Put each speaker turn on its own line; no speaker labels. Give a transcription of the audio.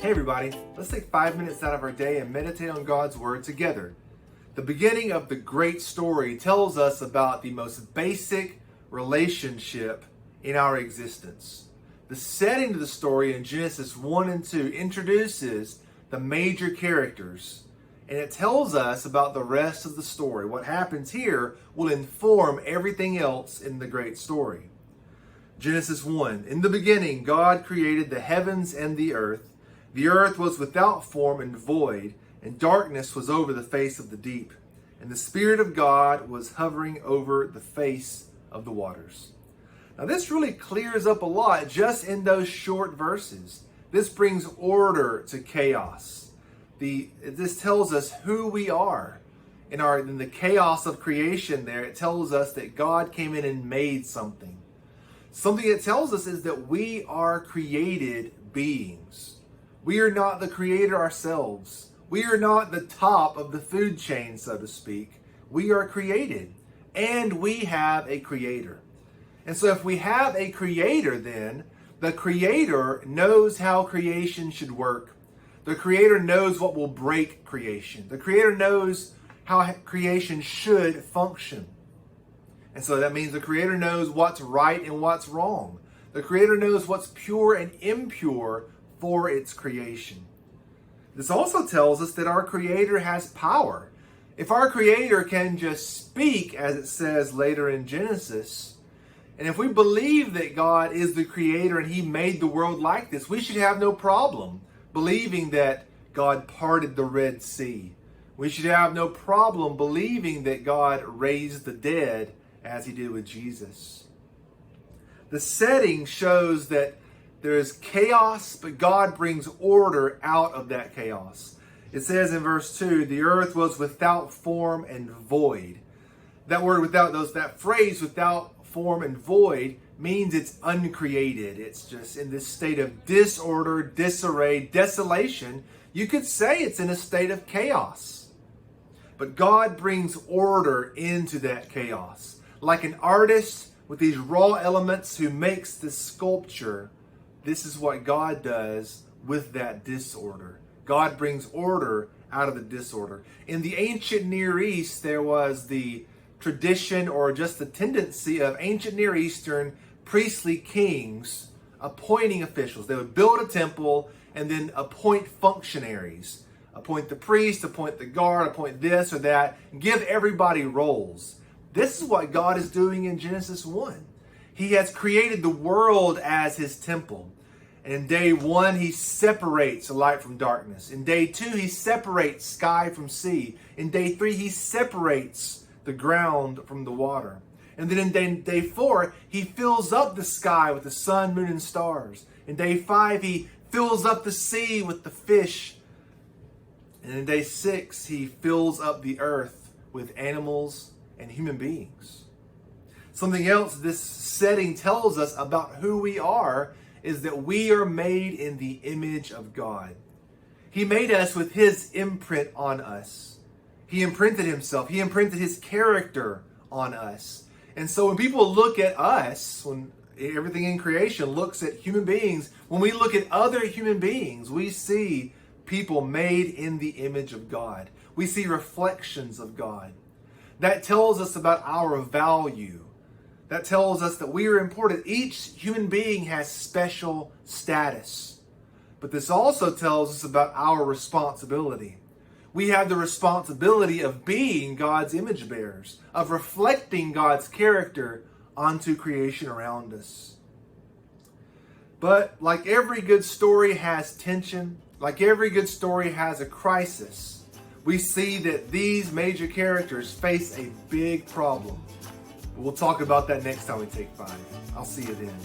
Hey everybody, let's take 5 minutes out of our day and meditate on God's Word together. The beginning of the great story tells us about the most basic relationship in our existence. The setting of the story in Genesis 1 and 2 introduces the major characters, and it tells us about the rest of the story. What happens here will inform everything else in the great story. Genesis 1, in the beginning, God created the heavens and the earth. The earth was without form and void, and darkness was over the face of the deep. And the Spirit of God was hovering over the face of the waters. Now this really clears up a lot just in those short verses. This brings order to chaos. This tells us who we are. In the chaos of creation there, it tells us that God came in and made something. Something it tells us is that we are created beings. We are not the creator ourselves. We are not the top of the food chain, so to speak. We are created, and we have a creator. And so if we have a creator, then the creator knows how creation should work. The creator knows what will break creation. The creator knows how creation should function. And so that means the creator knows what's right and what's wrong. The creator knows what's pure and impure for its creation. This also tells us that our creator has power. If our creator can just speak, as it says later in Genesis, and if we believe that God is the creator and he made the world like this, we should have no problem believing that God parted the Red Sea. We should have no problem believing that God raised the dead as he did with Jesus. The setting shows that there is chaos, but God brings order out of that chaos. It says in verse 2, the earth was without form and void. That phrase without form and void means it's uncreated. It's just in this state of disorder, disarray, desolation. You could say it's in a state of chaos. But God brings order into that chaos. Like an artist with these raw elements who makes this sculpture, this is what God does with that disorder. God brings order out of the disorder. In the ancient Near East, there was the tradition or just the tendency of ancient Near Eastern priestly kings appointing officials. They would build a temple and then appoint functionaries. Appoint the priest, appoint the guard, appoint this or that, and give everybody roles. This is what God is doing in Genesis 1. He has created the world as his temple. And in day 1, he separates light from darkness. In day 2, he separates sky from sea. In day 3, he separates the ground from the water. And then in day 4, he fills up the sky with the sun, moon, and stars. In day 5, he fills up the sea with the fish. And in day 6, he fills up the earth with animals and human beings. Something else this setting tells us about who we are is that we are made in the image of God. He made us with his imprint on us. He imprinted himself. He imprinted his character on us. And so when people look at us, when everything in creation looks at human beings, when we look at other human beings, we see people made in the image of God. We see reflections of God. That tells us about our value. That tells us that we are important. Each human being has special status. But this also tells us about our responsibility. We have the responsibility of being God's image bearers, of reflecting God's character onto creation around us. But like every good story has tension, like every good story has a crisis, we see that these major characters face a big problem. We'll talk about that next time we take 5. I'll see you then.